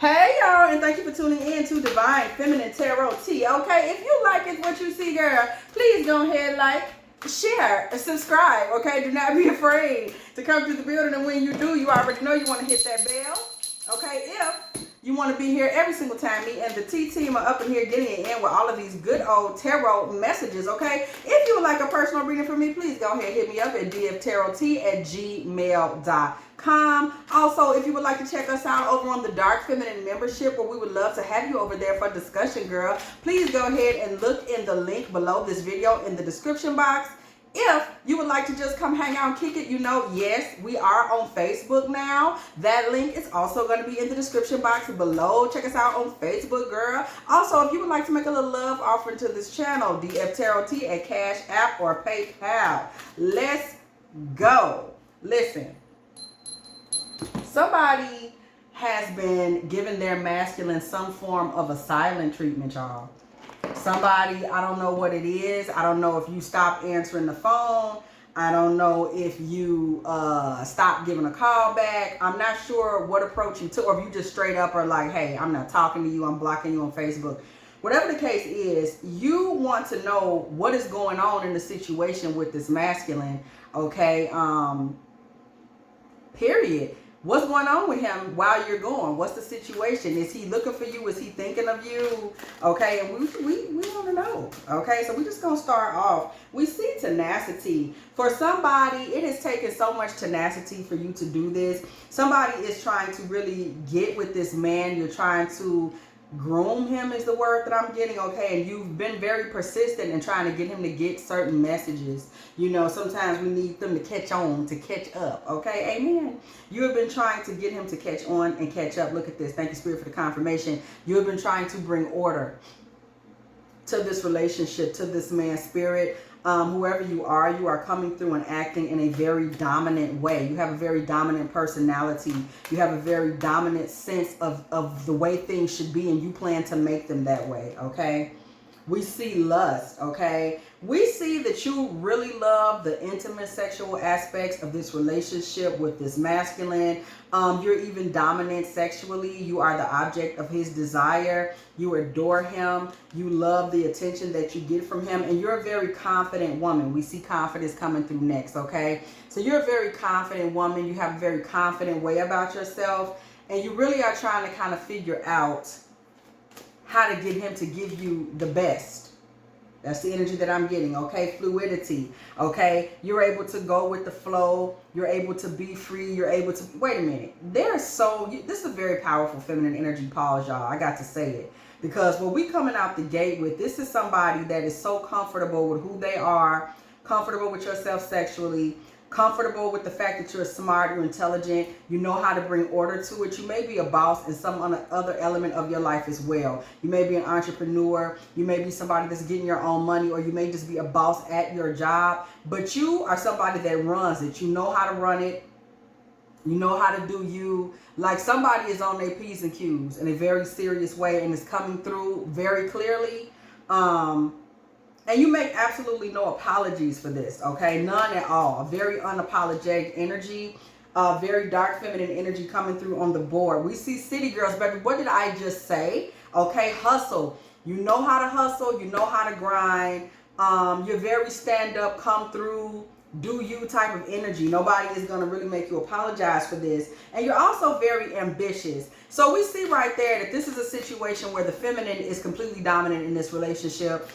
Hey y'all, and thank you for tuning in to Divine Feminine Tarot Tea. Okay, if you like it, what you see, girl, please go ahead, like, share, and subscribe. Okay, do not be afraid to come to the building, and when you do, you already know you want to hit that bell. Okay, if you want to be here every single time me and the T team are up in here getting it in with all of these good old tarot messages. Okay, if you would like a personal reading from me, please go ahead, hit me up at dftarottea@gmail.com. Also, if you would like to check us out over on the Dark Feminine membership, where we would love to have you over there for discussion, girl, please go ahead and look in the link below this video in the description box. If you would like to just come hang out and kick it, you know, yes, we are on Facebook now. That link is also going to be in the description box below. Check us out on Facebook, girl. Also, if you would like to make a little love offering to this channel, dftarottea at CASHAPP or PayPal. Let's go. Listen, somebody has been giving their masculine some form of a silent treatment, y'all. Somebody, I don't know what it is. I don't know if you stop answering the phone. I don't know if you stop giving a call back. I'm not sure what approach you took, or if you just straight up are like, hey, I'm not talking to you. I'm blocking you on Facebook. Whatever the case is, you want to know what is going on in the situation with this masculine, okay? Period. What's going on with him while you're gone? What's the situation? Is he looking for you? Is he thinking of you? Okay, and we want to know. Okay, so we're just going to start off. We see tenacity. For somebody, it has taken so much tenacity for you to do this. Somebody is trying to really get with this man. You're trying to groom him is the word that I'm getting, okay? And you've been very persistent in trying to get him to get certain messages. You know, sometimes we need them to catch on, to catch up, okay? Amen. You have been trying to get him to catch on and catch up. Look at this. Thank you, Spirit, for the confirmation. You have been trying to bring order to this relationship, to this man's spirit. Whoever you are coming through and acting in a very dominant way. You have a very dominant personality. You have a very dominant sense of the way things should be, and you plan to make them that way, okay? We see lust, okay? We see that you really love the intimate sexual aspects of this relationship with this masculine. You're even dominant sexually. You are the object of his desire. You adore him. You love the attention that you get from him. And you're a very confident woman. We see confidence coming through next, okay? So you're a very confident woman. You have a very confident way about yourself. And you really are trying to kind of figure out how to get him to give you the best. That's the energy that I'm getting, okay? Fluidity, okay? You're able to go with the flow. You're able to be free. You're able to... Wait a minute. This is a very powerful feminine energy pause, y'all. I got to say it. Because what we coming out the gate with, this is somebody that is so comfortable with who they are, comfortable with yourself sexually, comfortable with the fact that you're smart, you're intelligent, you know how to bring order to it. You may be a boss in some other element of your life as well. You may be an entrepreneur, you may be somebody that's getting your own money, or you may just be a boss at your job, but you are somebody that runs it. You know how to run it. You know how to do you. Like somebody is on their P's and Q's in a very serious way and is coming through very clearly. And you make absolutely no apologies for this, okay? None at all. Very unapologetic energy. Very dark feminine energy coming through on the board. We see city girls, baby. What did I just say? Okay, hustle. You know how to hustle. You know how to grind. You're very stand-up, come through, do you type of energy. Nobody is going to really make you apologize for this. And you're also very ambitious. So we see right there that this is a situation where the feminine is completely dominant in this relationship.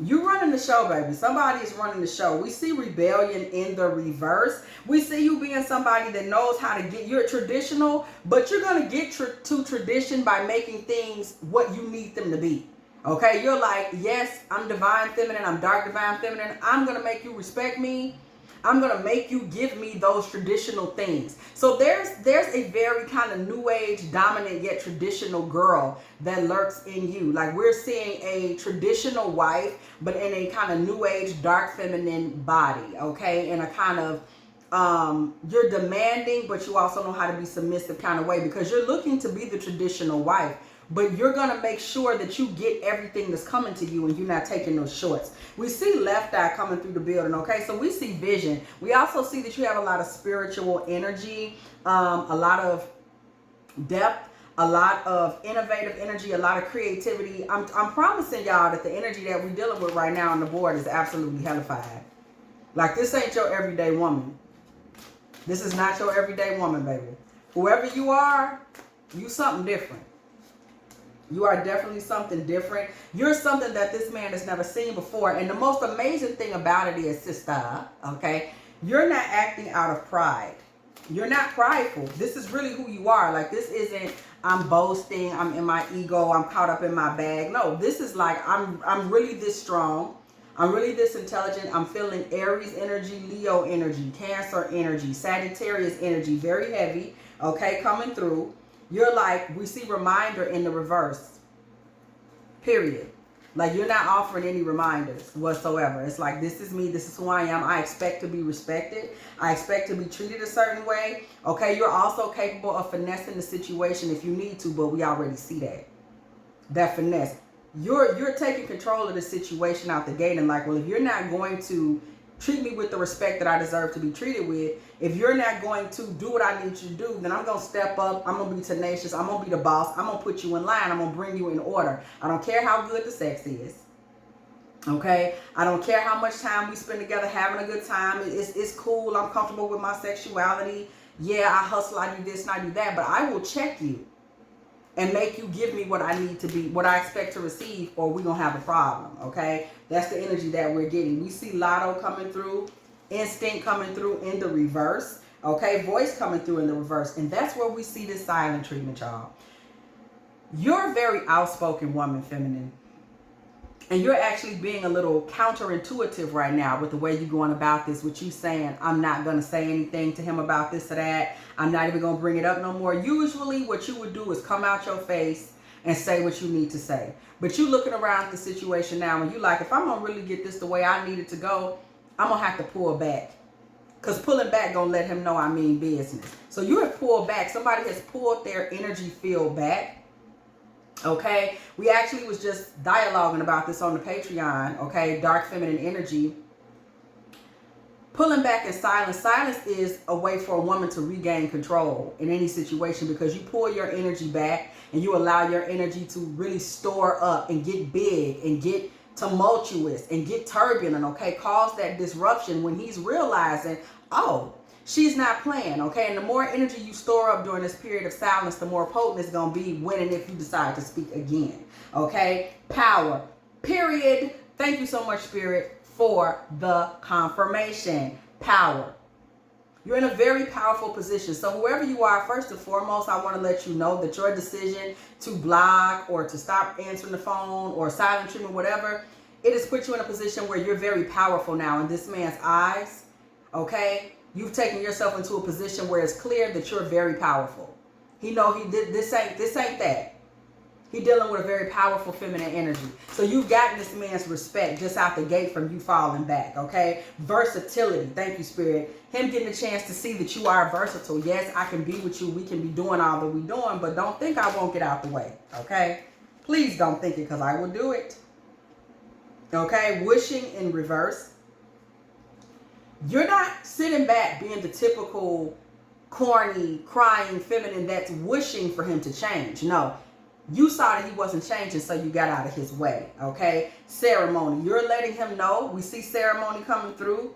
You running the show, baby. Somebody is running the show. We see rebellion in the reverse. We see you being somebody that knows how to get... You're traditional, but you're going to get to tradition by making things what you need them to be. Okay? You're like, yes, I'm divine feminine. I'm dark divine feminine. I'm going to make you respect me. I'm going to make you give me those traditional things. So there's a very kind of new age, dominant yet traditional girl that lurks in you. Like we're seeing a traditional wife, but in a kind of new age, dark feminine body, okay? In a kind of, you're demanding, but you also know how to be submissive kind of way, because you're looking to be the traditional wife. But you're going to make sure that you get everything that's coming to you and you're not taking those shorts. We see left eye coming through the building, okay? So we see vision. We also see that you have a lot of spiritual energy, a lot of depth, a lot of innovative energy, a lot of creativity. I'm promising y'all that the energy that we're dealing with right now on the board is absolutely hellified. Like, this ain't your everyday woman. This is not your everyday woman, baby. Whoever you are, you something different. You are definitely something different. You're something that this man has never seen before. And the most amazing thing about it is, sister, okay, you're not acting out of pride. You're not prideful. This is really who you are. Like, this isn't, I'm boasting, I'm in my ego, I'm caught up in my bag. No, this is like, I'm really this strong. I'm really this intelligent. I'm feeling Aries energy, Leo energy, Cancer energy, Sagittarius energy, very heavy, okay, coming through. You're like, we see reminder in the reverse, period. Like, you're not offering any reminders whatsoever. It's like, this is me, this is who I am. I expect to be respected. I expect to be treated a certain way. Okay, you're also capable of finessing the situation if you need to, but we already see that. That finesse. You're taking control of the situation out the gate, and like, well, if you're not going to treat me with the respect that I deserve to be treated with, if you're not going to do what I need you to do, then I'm going to step up. I'm going to be tenacious. I'm going to be the boss. I'm going to put you in line. I'm going to bring you in order. I don't care how good the sex is. Okay? I don't care how much time we spend together having a good time. It's cool. I'm comfortable with my sexuality. Yeah, I hustle. I do this and I do that. But I will check you and make you give me what I need to be, what I expect to receive, or we're going to have a problem, okay? That's the energy that we're getting. We see Lotto coming through, Instinct coming through in the reverse, okay? Voice coming through in the reverse, and that's where we see this silent treatment, y'all. You're a very outspoken woman, feminine, and you're actually being a little counterintuitive right now with the way you're going about this, with you saying, I'm not going to say anything to him about this or that. I'm not even going to bring it up no more. Usually what you would do is come out your face and say what you need to say. But you looking around at the situation now and you like, if I'm going to really get this the way I need it to go, I'm going to have to pull back. Because pulling back going to let him know I mean business. So you have pulled back. Somebody has pulled their energy field back. Okay, we actually was just dialoguing about this on the Patreon, okay, dark feminine energy. Pulling back in silence. Silence is a way for a woman to regain control in any situation, because you pull your energy back and you allow your energy to really store up and get big and get tumultuous and get turbulent, okay, cause that disruption when he's realizing, oh, she's not playing, okay? And the more energy you store up during this period of silence, the more potent it's going to be when and if you decide to speak again, okay? Power, period. Thank you so much, Spirit, for the confirmation. Power. You're in a very powerful position. So whoever you are, first and foremost, I want to let you know that your decision to block or to stop answering the phone or silent treatment, whatever, it has put you in a position where you're very powerful now in this man's eyes, okay? You've taken yourself into a position where it's clear that you're very powerful. He know he did this ain't that. He dealing with a very powerful feminine energy. So you've gotten this man's respect just out the gate from you falling back, okay? Versatility. Thank you, Spirit. Him getting a chance to see that you are versatile. Yes, I can be with you. We can be doing all that we're doing, but don't think I won't get out the way, okay? Please don't think it, because I will do it. Okay? Wishing in reverse. You're not sitting back being the typical corny, crying feminine that's wishing for him to change. No, you saw that he wasn't changing, so you got out of his way, okay? Ceremony. You're letting him know. We see ceremony coming through.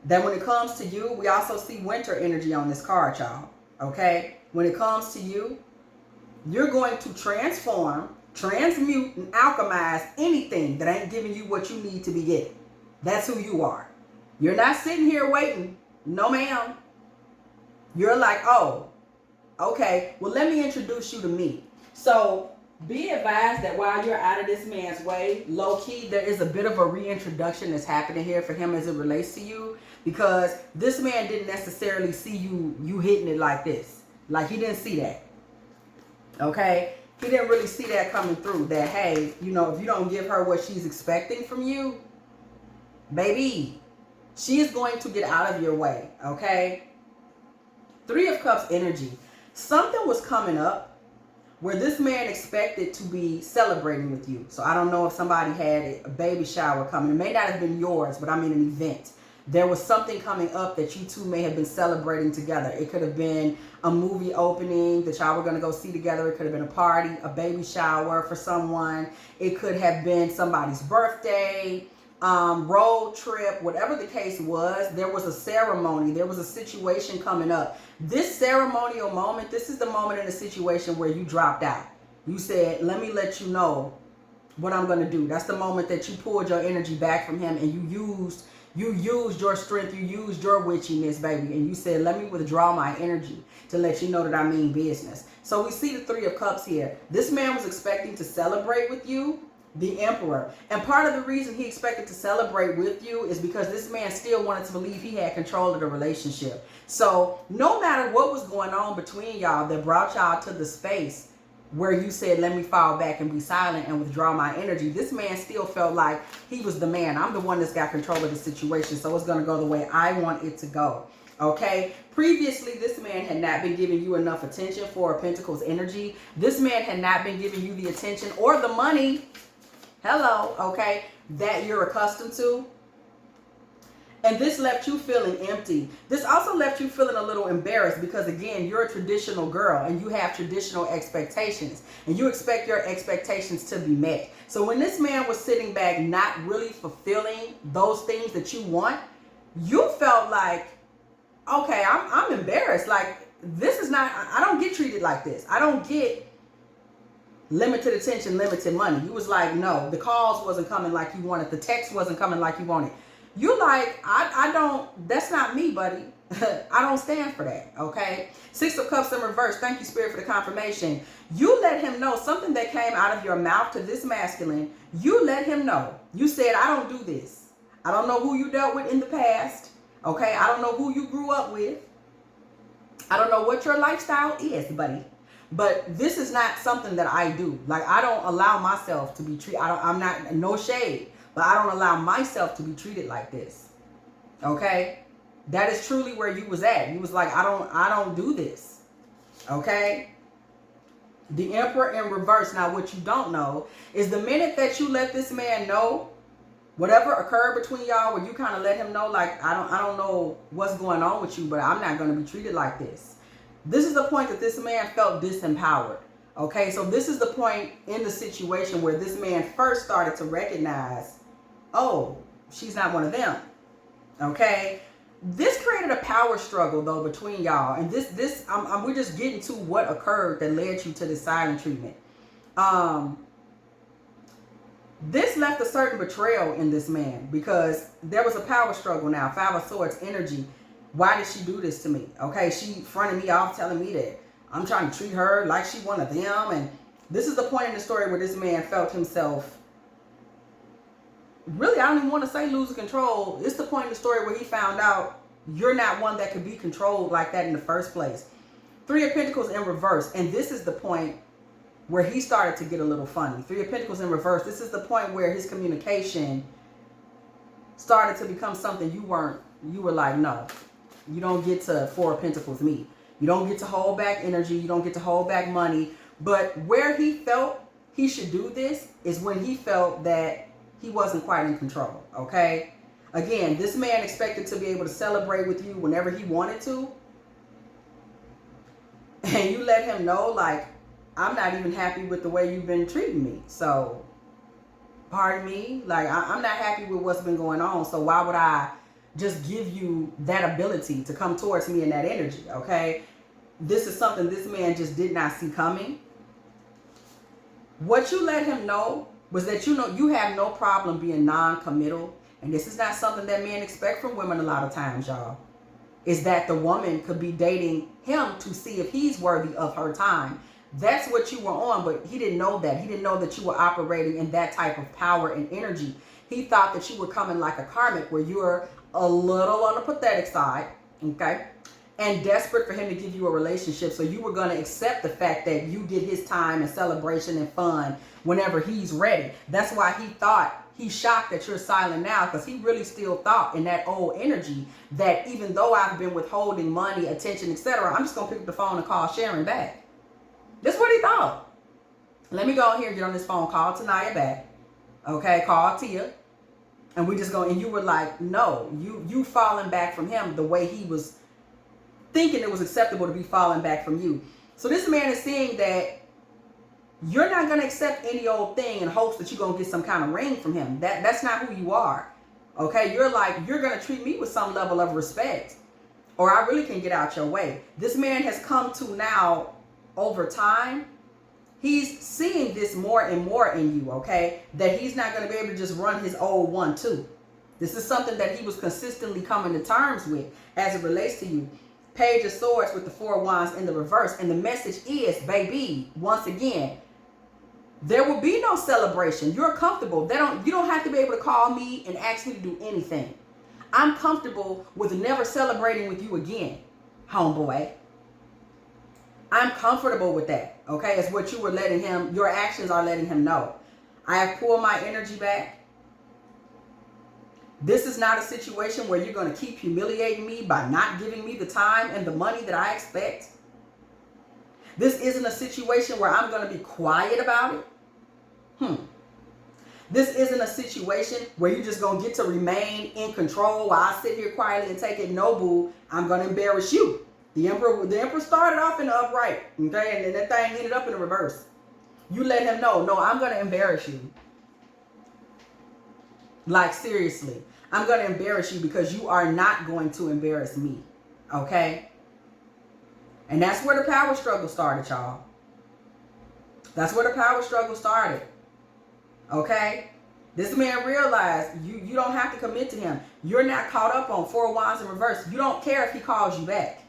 That when it comes to you, we also see winter energy on this card, y'all, okay? When it comes to you, you're going to transform, transmute, and alchemize anything that ain't giving you what you need to be getting. That's who you are. You're not sitting here waiting. No, ma'am. You're like, oh, okay, well, let me introduce you to me. So be advised that while you're out of this man's way, low-key, there is a bit of a reintroduction that's happening here for him as it relates to you, because this man didn't necessarily see you hitting it like this. Like, he didn't see that. Okay? He didn't really see that coming through, that, hey, you know, if you don't give her what she's expecting from you, baby, she is going to get out of your way, okay? 3 of Cups energy. Something was coming up where this man expected to be celebrating with you. So I don't know if somebody had a baby shower coming. It may not have been yours, but I mean an event. There was something coming up that you two may have been celebrating together. It could have been a movie opening that y'all were going to go see together. It could have been a party, a baby shower for someone. It could have been somebody's birthday, road trip, whatever the case was. There was a ceremony. There was a situation coming up. This ceremonial moment, this is the moment in a situation where you dropped out. You said, let me let you know what I'm going to do. That's the moment that you pulled your energy back from him and you used your strength, you used your witchiness, baby, and you said, let me withdraw my energy to let you know that I mean business. So we see the Three of Cups here. This man was expecting to celebrate with you, the Emperor. And part of the reason he expected to celebrate with you is because this man still wanted to believe he had control of the relationship. So no matter what was going on between y'all that brought y'all to the space where you said, let me fall back and be silent and withdraw my energy, this man still felt like he was the man. I'm the one that's got control of the situation, so it's going to go the way I want it to go. Okay? Previously, this man had not been giving you enough attention for Pentacles energy. This man had not been giving you the attention or the money, hello, okay, that you're accustomed to. And this left you feeling empty. This also left you feeling a little embarrassed because, again, you're a traditional girl and you have traditional expectations. And you expect your expectations to be met. So when this man was sitting back not really fulfilling those things that you want, you felt like, okay, I'm embarrassed. Like, this is not, I don't get treated like this. I don't get limited attention, limited money. You was like, no, the calls wasn't coming like you wanted. The text wasn't coming like you wanted. You like, I don't, that's not me, buddy. I don't stand for that, okay? Six of Cups in reverse. Thank you, Spirit, for the confirmation. You let him know something that came out of your mouth to this masculine. You let him know. You said, I don't do this. I don't know who you dealt with in the past, okay? I don't know who you grew up with. I don't know what your lifestyle is, buddy. But this is not something that I do. Like, I don't allow myself to be treated. I'm not, no shade. But I don't allow myself to be treated like this. Okay? That is truly where you was at. You was like, I don't do this. Okay? The Emperor in reverse. Now, what you don't know is the minute that you let this man know whatever occurred between y'all, where you kind of let him know, like, I don't know what's going on with you, but I'm not going to be treated like this. This is the point that this man felt disempowered. Okay? So this is the point in the situation where this man first started to recognize, oh, she's not one of them. Okay? This created a power struggle, though, between y'all. And we're just getting to what occurred that led you to this silent treatment. This left a certain betrayal in this man because there was a power struggle now. Five of Swords energy. Why did she do this to me? Okay, she fronted me off telling me that I'm trying to treat her like she one of them. And this is the point in the story where this man felt himself, really, I don't even want to say losing control. It's the point in the story where he found out you're not one that could be controlled like that in the first place. Three of Pentacles in reverse. And this is the point where he started to get a little funny. Three of Pentacles in reverse. This is the point where his communication started to become something you were like, no, you don't get to Four of Pentacles me. You don't get to hold back energy. You don't get to hold back money. But where he felt he should do this is when he felt that he wasn't quite in control, okay? Again, this man expected to be able to celebrate with you whenever he wanted to. And you let him know, like, I'm not even happy with the way you've been treating me. So, pardon me, like, I'm not happy with what's been going on. So why would I just give you that ability to come towards me in that energy, okay? This is something this man just did not see coming. What you let him know was that you have no problem being non-committal. And this is not something that men expect from women a lot of times, y'all. Is that the woman could be dating him to see if he's worthy of her time. That's what you were on, but he didn't know that. He didn't know that you were operating in that type of power and energy. He thought that you were coming like a karmic, where you're a little on the pathetic side, okay? And desperate for him to give you a relationship. So you were going to accept the fact that you get his time and celebration and fun whenever he's ready. That's why he thought, he's shocked that you're silent now, because he really still thought in that old energy that even though I've been withholding money, attention, etc., I'm just going to pick up the phone and call Sharon back. That's what he thought. Let me go here and get on this phone. Call Tanaya back. Okay, call Tia. And we just go, and you were like, no, you falling back from him the way he was thinking it was acceptable to be falling back from you. So this man is seeing that you're not going to accept any old thing in hopes that you're going to get some kind of ring from him. That's not who you are. Okay, you're like, you're going to treat me with some level of respect, or I really can get out your way. This man has come to now, over time, he's seeing this more and more in you, okay? That he's not going to be able to just run his old 1-2. This is something that he was consistently coming to terms with as it relates to you. Page of Swords with the 4 Wands in the reverse. And the message is, baby, once again, there will be no celebration. You're comfortable. You don't have to be able to call me and ask me to do anything. I'm comfortable with never celebrating with you again, homeboy. I'm comfortable with that. Okay, it's what you were letting him, your actions are letting him know. I have pulled my energy back. This is not a situation where you're going to keep humiliating me by not giving me the time and the money that I expect. This isn't a situation where I'm going to be quiet about it. This isn't a situation where you're just going to get to remain in control while I sit here quietly and take it. No, boo, I'm going to embarrass you. The emperor started off in the upright, okay, and then that thing ended up in the reverse. You let him know, no, I'm going to embarrass you. Like, seriously, I'm going to embarrass you because you are not going to embarrass me, okay? And that's where the power struggle started, y'all. That's where the power struggle started, okay? This man realized you don't have to commit to him. You're not caught up on 4 Wands in reverse. You don't care if he calls you back.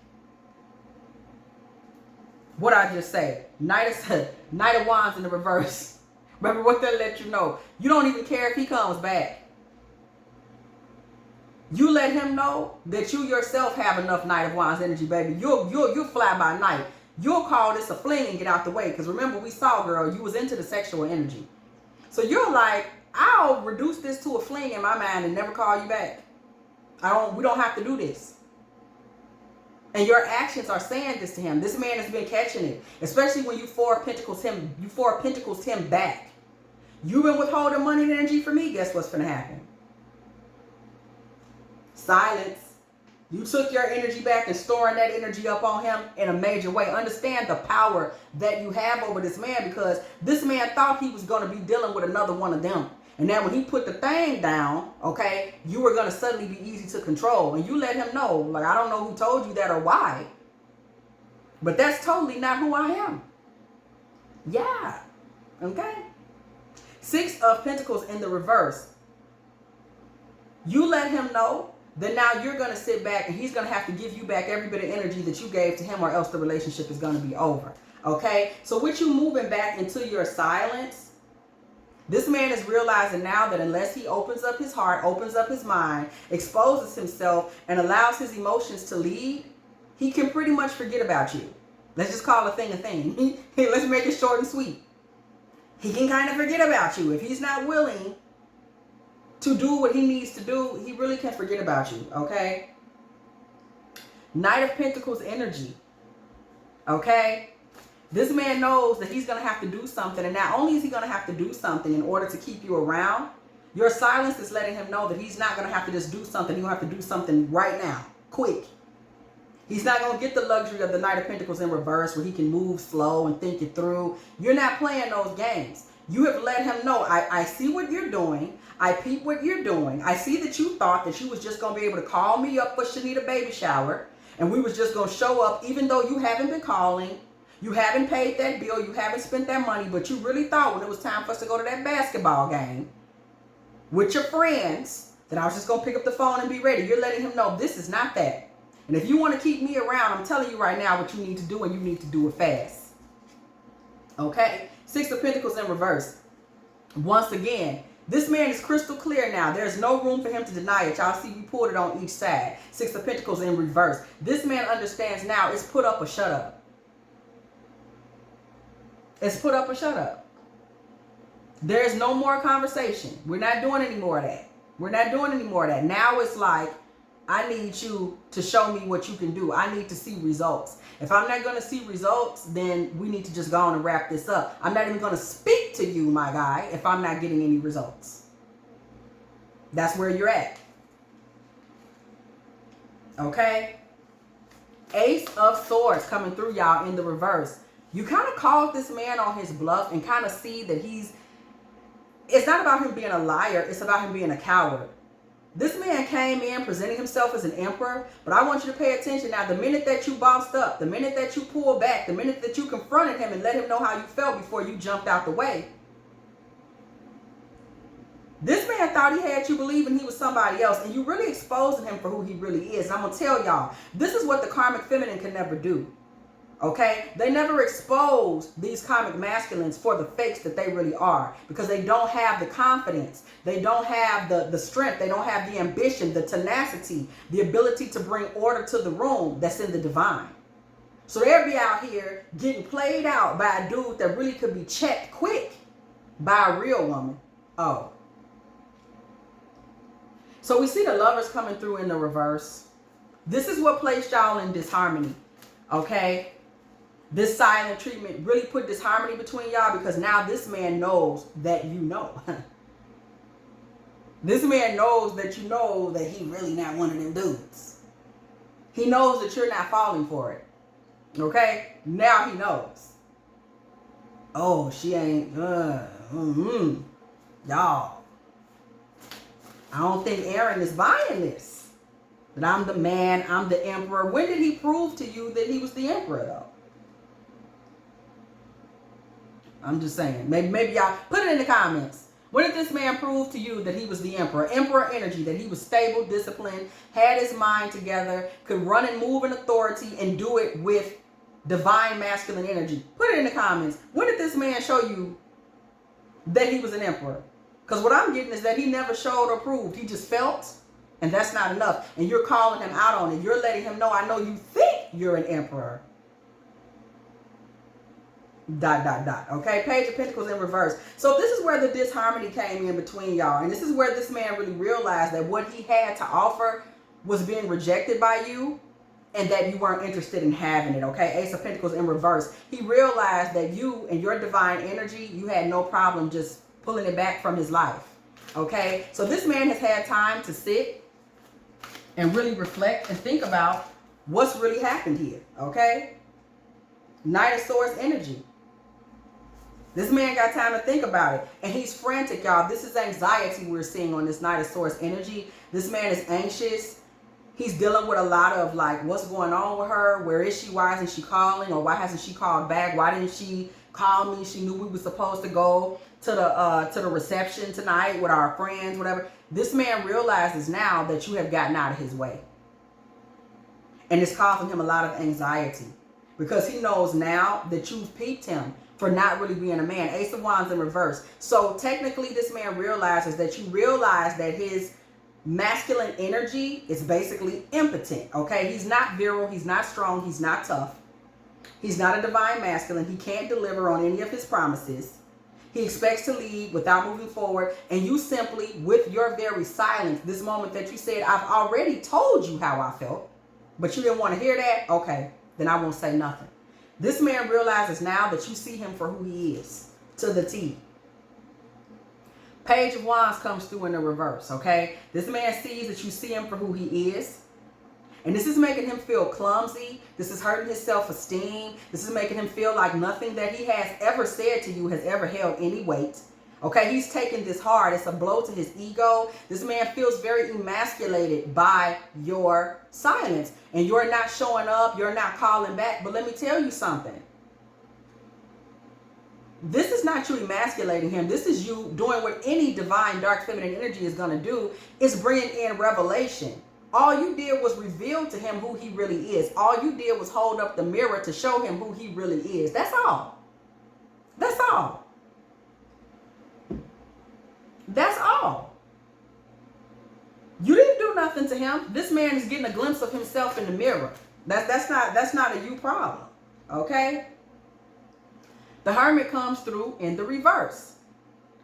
What I just said, Knight of Wands in the reverse. Remember what they'll let you know. You don't even care if he comes back. You let him know that you yourself have enough Knight of Wands energy, baby. You'll fly by night. You'll call this a fling and get out the way. Because remember, we saw, girl, you was into the sexual energy. So you're like, I'll reduce this to a fling in my mind and never call you back. We don't have to do this. And your actions are saying this to him. This man has been catching it. Especially when you 4 of Pentacles him back. You've been withholding money and energy for me. Guess what's going to happen? Silence. You took your energy back and storing that energy up on him in a major way. Understand the power that you have over this man, because this man thought he was going to be dealing with another one of them. And then when he put the thing down, okay, you were going to suddenly be easy to control. And you let him know, like, I don't know who told you that or why, but that's totally not who I am. Yeah. Okay. 6 of Pentacles in the reverse. You let him know that now you're going to sit back and he's going to have to give you back every bit of energy that you gave to him, or else the relationship is going to be over. Okay. So with you moving back into your silence, this man is realizing now that unless he opens up his heart, opens up his mind, exposes himself, and allows his emotions to lead, he can pretty much forget about you. Let's just call a thing a thing. Let's make it short and sweet. He can kind of forget about you. If he's not willing to do what he needs to do, he really can forget about you, okay? Knight of Pentacles energy, okay? This man knows that he's going to have to do something. And not only is he going to have to do something in order to keep you around, your silence is letting him know that he's not going to have to just do something. He'll have to do something right now, quick. He's not going to get the luxury of the Knight of Pentacles in reverse where he can move slow and think it through. You're not playing those games. You have let him know, I see what you're doing. I peep what you're doing. I see that you thought that you was just going to be able to call me up for Shanita baby shower, and we was just going to show up even though you haven't been calling. You haven't paid that bill. You haven't spent that money. But you really thought when it was time for us to go to that basketball game with your friends that I was just going to pick up the phone and be ready. You're letting him know this is not that. And if you want to keep me around, I'm telling you right now what you need to do, and you need to do it fast. Okay? 6 of Pentacles in reverse. Once again, this man is crystal clear now. There's no room for him to deny it. Y'all see we pulled it on each side. 6 of Pentacles in reverse. This man understands now it's put up or shut up. It's put up or shut up. There's no more conversation. We're not doing any more of that. We're not doing any more of that. Now it's like, I need you to show me what you can do. I need to see results. If I'm not going to see results, then we need to just go on and wrap this up. I'm not even going to speak to you, my guy, if I'm not getting any results. That's where you're at. Okay? Ace of Swords coming through, y'all, in the reverse. You kind of called this man on his bluff and kind of see that it's not about him being a liar. It's about him being a coward. This man came in presenting himself as an emperor, but I want you to pay attention now. The minute that you bossed up, the minute that you pulled back, the minute that you confronted him and let him know how you felt before you jumped out the way, this man thought he had you believing he was somebody else, and you really exposing him for who he really is. And I'm going to tell y'all, this is what the karmic feminine can never do. Okay? They never expose these karmic masculines for the fakes that they really are, because they don't have the confidence. They don't have the strength. They don't have the ambition, the tenacity, the ability to bring order to the room that's in the divine. So they'll be out here getting played out by a dude that really could be checked quick by a real woman. Oh. So we see the Lovers coming through in the reverse. This is what placed y'all in disharmony. Okay? This silent treatment really put disharmony between y'all, because now this man knows that you know. This man knows that you know that he really not one of them dudes. He knows that you're not falling for it. Okay? Now he knows. Oh, she ain't, y'all. I don't think Aaron is buying this. That I'm the man, I'm the emperor. When did he prove to you that he was the emperor, though? I'm just saying. Maybe y'all put it in the comments. When did this man prove to you that he was the emperor? Emperor energy, that he was stable, disciplined, had his mind together, could run and move in authority and do it with divine masculine energy. Put it in the comments. When did this man show you that he was an emperor? Because what I'm getting is that he never showed or proved. He just felt, and that's not enough. And you're calling him out on it. You're letting him know, I know you think you're an emperor. ... Okay, Page of Pentacles in reverse. So this is where the disharmony came in between y'all. And this is where this man really realized that what he had to offer was being rejected by you, and that you weren't interested in having it. Okay, Ace of Pentacles in reverse. He realized that you and your divine energy, you had no problem just pulling it back from his life. Okay, so this man has had time to sit and really reflect and think about what's really happened here. Okay, Knight of Swords energy. This man got time to think about it. And he's frantic, y'all. This is anxiety we're seeing on this Knight of Swords energy. This man is anxious. He's dealing with a lot of like, what's going on with her? Where is she? Why isn't she calling? Or why hasn't she called back? Why didn't she call me? She knew we were supposed to go to the reception tonight with our friends, whatever. This man realizes now that you have gotten out of his way. And it's causing him a lot of anxiety, because he knows now that you've peeped him for not really being a man. Ace of Wands in reverse. So technically this man realizes that you realize that his masculine energy is basically impotent. Okay, he's not virile, he's not strong, he's not tough. He's not a divine masculine. He can't deliver on any of his promises. He expects to lead without moving forward. And you simply, with your very silence, this moment that you said, I've already told you how I felt, but you didn't want to hear that? Okay, then I won't say nothing. This man realizes now that you see him for who he is, to the T. Page of Wands comes through in the reverse, okay? This man sees that you see him for who he is. And this is making him feel clumsy. This is hurting his self-esteem. This is making him feel like nothing that he has ever said to you has ever held any weight. Okay, he's taking this hard. It's a blow to his ego. This man feels very emasculated by your silence. And you're not showing up. You're not calling back. But let me tell you something. This is not you emasculating him. This is you doing what any divine dark feminine energy is going to do, is bringing in revelation. All you did was reveal to him who he really is. All you did was hold up the mirror to show him who he really is. That's all. That's all. That's all. You didn't do nothing to him. This man is getting a glimpse of himself in the mirror. That's not a you problem. Okay? The Hermit comes through in the reverse.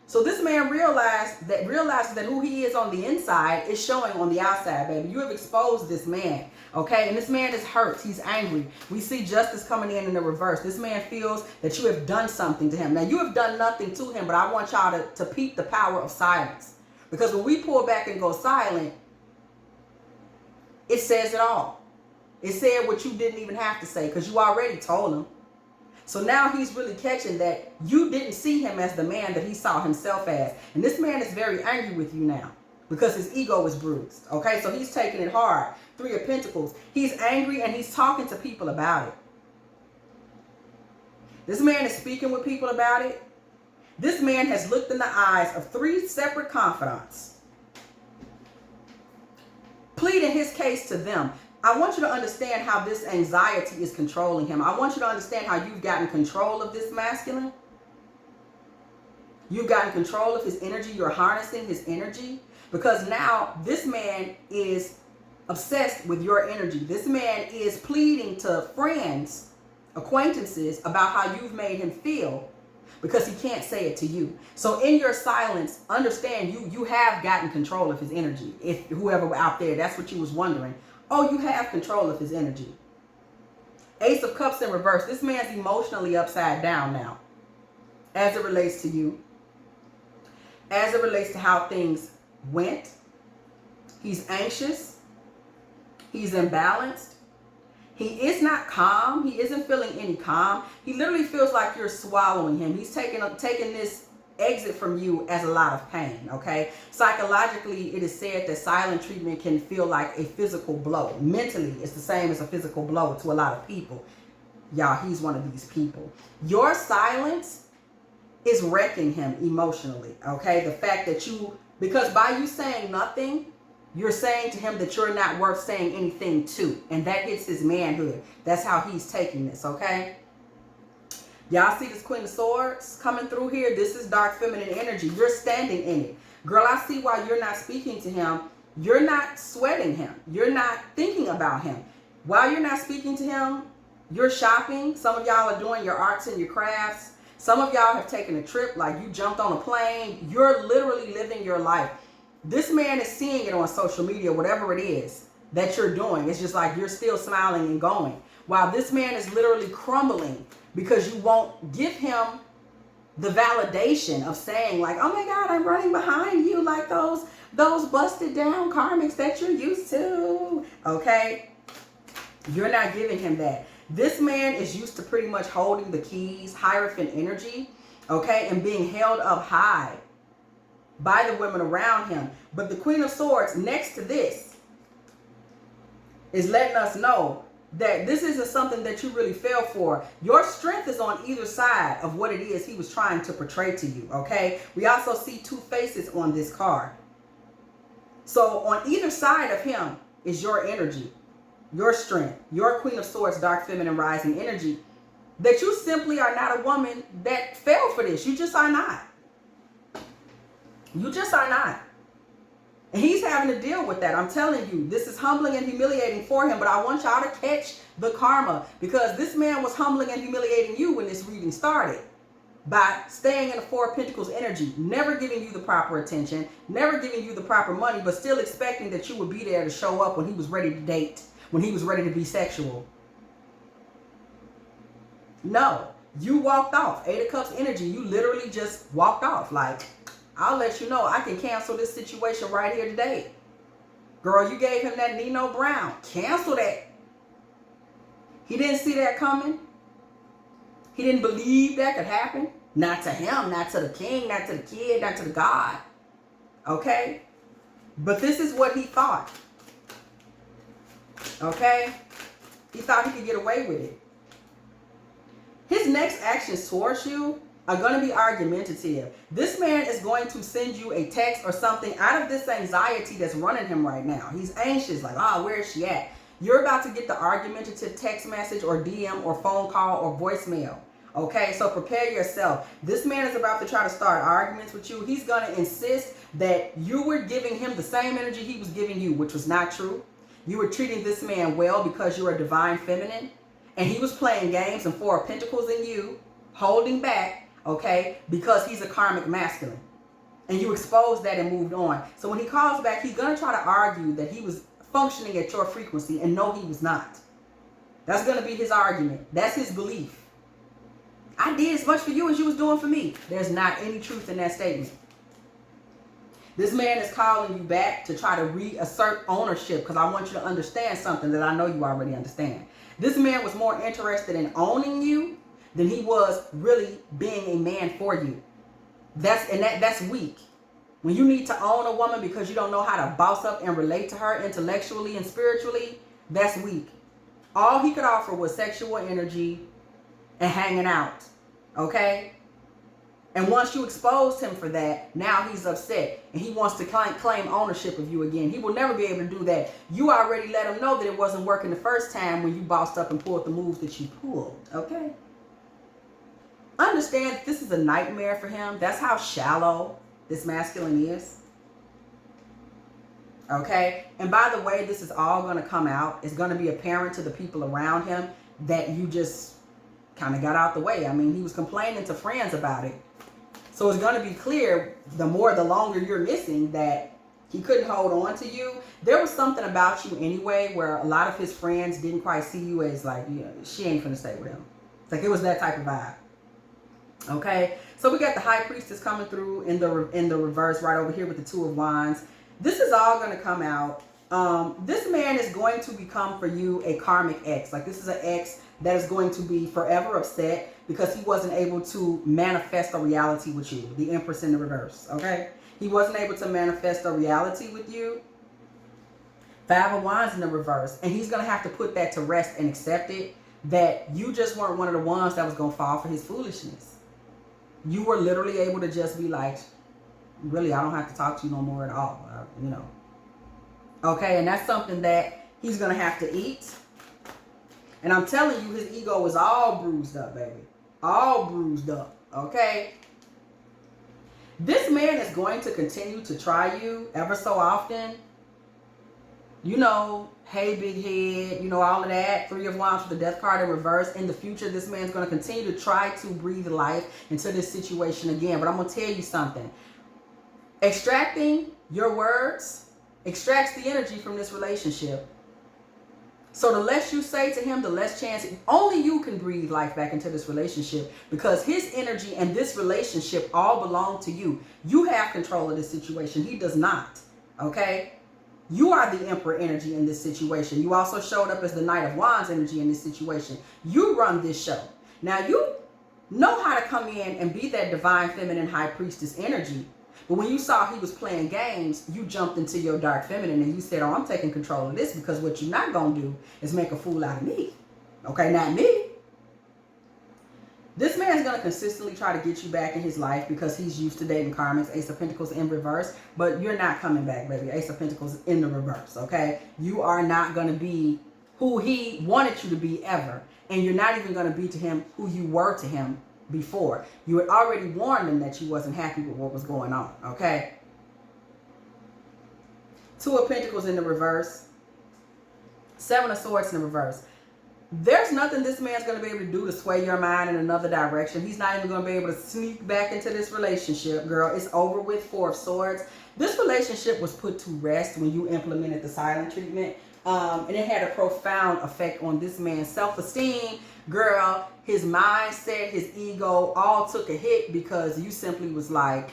So this man realizes that who he is on the inside is showing on the outside, baby. You have exposed this man, okay? And this man is hurt. He's angry. We see justice coming in the reverse. This man feels that you have done something to him. Now, you have done nothing to him, but I want y'all to peep the power of silence. Because when we pull back and go silent, it says it all. It said what you didn't even have to say because you already told him. So now he's really catching that you didn't see him as the man that he saw himself as. And this man is very angry with you now because his ego is bruised. Okay, so he's taking it hard. 3 of Pentacles. He's angry and he's talking to people about it. This man is speaking with people about it. This man has looked in the eyes of 3 separate confidants, pleading his case to them. I want you to understand how this anxiety is controlling him. I want you to understand how you've gotten control of this masculine. You've gotten control of his energy. You're harnessing his energy because now this man is obsessed with your energy. This man is pleading to friends, acquaintances about how you've made him feel because he can't say it to you. So in your silence, understand you have gotten control of his energy. If whoever out there, that's what you was wondering. Oh, you have control of his energy. Ace of Cups in reverse. This man's emotionally upside down now as it relates to you, as it relates to how things went. He's anxious. He's imbalanced. He is not calm. He isn't feeling any calm. He literally feels like you're swallowing him. He's taking this exit from you as a lot of pain, okay? Psychologically, it is said that silent treatment can feel like a physical blow. Mentally, it's the same as a physical blow to a lot of people. Y'all, he's one of these people. Your silence is wrecking him emotionally, okay? The fact that because by you saying nothing, you're saying to him that you're not worth saying anything to. And that hits his manhood. That's how he's taking this, okay? Y'all see this Queen of Swords coming through here? This is dark feminine energy. You're standing in it. Girl, I see why you're not speaking to him. You're not sweating him. You're not thinking about him. While you're not speaking to him, you're shopping. Some of y'all are doing your arts and your crafts. Some of y'all have taken a trip, like you jumped on a plane. You're literally living your life. This man is seeing it on social media, whatever it is that you're doing. It's just like you're still smiling and going. While this man is literally crumbling because you won't give him the validation of saying like, oh my God, I'm running behind you like those busted down karmics that you're used to. Okay? You're not giving him that. This man is used to pretty much holding the keys, Hierophant energy, okay, and being held up high by the women around him. But the Queen of Swords next to this is letting us know that this isn't something that you really fell for. Your strength is on either side of what it is he was trying to portray to you, okay? We also see 2 faces on this card. So on either side of him is your energy, your strength, your Queen of Swords, dark feminine rising energy, that you simply are not a woman that fell for this. You just are not. You just are not. And he's having to deal with that. I'm telling you, this is humbling and humiliating for him. But I want y'all to catch the karma, because this man was humbling and humiliating you when this reading started by staying in the 4 of Pentacles energy, never giving you the proper attention, never giving you the proper money, but still expecting that you would be there to show up when he was ready to date, when he was ready to be sexual. No, you walked off. 8 of Cups energy, you literally just walked off. Like, I'll let you know, I can cancel this situation right here today. Girl, you gave him that Nino Brown. Cancel that. He didn't see that coming. He didn't believe that could happen. Not to him, not to the king, not to the kid, not to the God. Okay? But this is what he thought. Okay? He thought he could get away with it. His next actions towards you are going to be argumentative. This man is going to send you a text or something out of this anxiety that's running him right now. He's anxious, like, oh, where is she at? You're about to get the argumentative text message or DM or phone call or voicemail. Okay, so prepare yourself. This man is about to try to start arguments with you. He's going to insist that you were giving him the same energy he was giving you, which was not true. You were treating this man well because you're a divine feminine. And he was playing games and 4 of Pentacles in you, holding back, okay, because he's a karmic masculine. And you exposed that and moved on. So when he calls back, he's going to try to argue that he was functioning at your frequency, and no, he was not. That's going to be his argument. That's his belief. I did as much for you as you was doing for me. There's not any truth in that statement. This man is calling you back to try to reassert ownership, because I want you to understand something that I know you already understand. This man was more interested in owning you than he was really being a man for you. That's weak. When you need to own a woman because you don't know how to boss up and relate to her intellectually and spiritually, that's weak. All he could offer was sexual energy and hanging out. Okay? And once you exposed him for that, now he's upset and he wants to claim ownership of you again. He will never be able to do that. You already let him know that it wasn't working the first time when you bossed up and pulled the moves that you pulled. Okay? Understand that this is a nightmare for him. That's how shallow this masculine is. Okay? And by the way, this is all going to come out. It's going to be apparent to the people around him that you just kind of got out the way. I mean, he was complaining to friends about it. So it's going to be clear, the longer you're missing, that he couldn't hold on to you. There was something about you anyway where a lot of his friends didn't quite see you as like, you know, she ain't finna stay with him. It's like it was that type of vibe. Okay, so we got the High Priestess coming through in the reverse right over here with the Two of Wands. This is all going to come out. This man is going to become for you a karmic ex. Like this is an ex that is going to be forever upset because he wasn't able to manifest a reality with you. The Empress in the reverse, okay? He wasn't able to manifest a reality with you. Five of Wands in the reverse. And he's going to have to put that to rest and accept it, that you just weren't one of the ones that was going to fall for his foolishness. You were literally able to just be like, really, I don't have to talk to you no more at all, you know. Okay, and that's something that he's going to have to eat. And I'm telling you, his ego is all bruised up, baby. All bruised up, okay? This man is going to continue to try you ever so often. You know, hey, big head, you know, all of that. Three of Wands with the Death card in reverse. In the future, this man's going to continue to try to breathe life into this situation again. But I'm going to tell you something. Extracting your words extracts the energy from this relationship. So the less you say to him, the less chance. Only you can breathe life back into this relationship, because his energy and this relationship all belong to you. You have control of this situation. He does not. Okay? You are the Emperor energy in this situation. You also showed up as the Knight of Wands energy in this situation. You run this show. Now you know how to come in and be that divine feminine high priestess energy. But when you saw he was playing games, you jumped into your dark feminine and you said, oh, I'm taking control of this, because what you're not going to do is make a fool out of me. Okay, not me. This man's going to consistently try to get you back in his life because he's used to dating karmics, Ace of Pentacles in reverse, but you're not coming back, baby. Ace of Pentacles in the reverse, okay? You are not going to be who he wanted you to be ever. And you're not even going to be to him who you were to him before. You had already warned him that you wasn't happy with what was going on, okay? Two of Pentacles in the reverse. Seven of Swords in the reverse. There's nothing this man's going to be able to do to sway your mind in another direction. He's not even going to be able to sneak back into this relationship, girl. It's over with. Four of Swords. This relationship was put to rest when you implemented the silent treatment. And it had a profound effect on this man's self-esteem. Girl, his mindset, his ego all took a hit because you simply was like,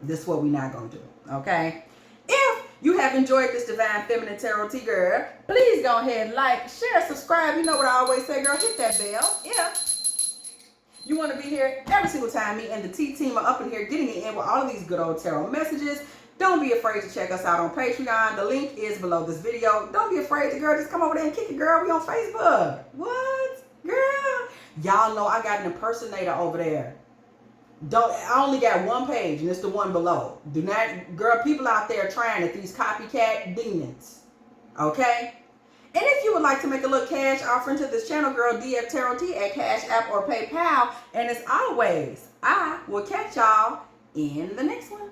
this is what we're not going to do, okay? If you have enjoyed this Divine Feminine Tarot Tea, girl, please go ahead, like, share, subscribe. You know what I always say, girl, hit that bell. If you want to be here every single time me and the Tea team are up in here getting it in with all of these good old tarot messages, don't be afraid to check us out on Patreon. The link is below this video. Don't be afraid to, girl, just come over there and kick it, girl. We on Facebook. What? Girl. Y'all know I got an impersonator over there. I only got one page, and it's the one below. Do not, girl, people out there trying at these copycat demons. Okay? And if you would like to make a little cash offering to this channel, girl, dftarottea at Cash App or PayPal. And as always, I will catch y'all in the next one.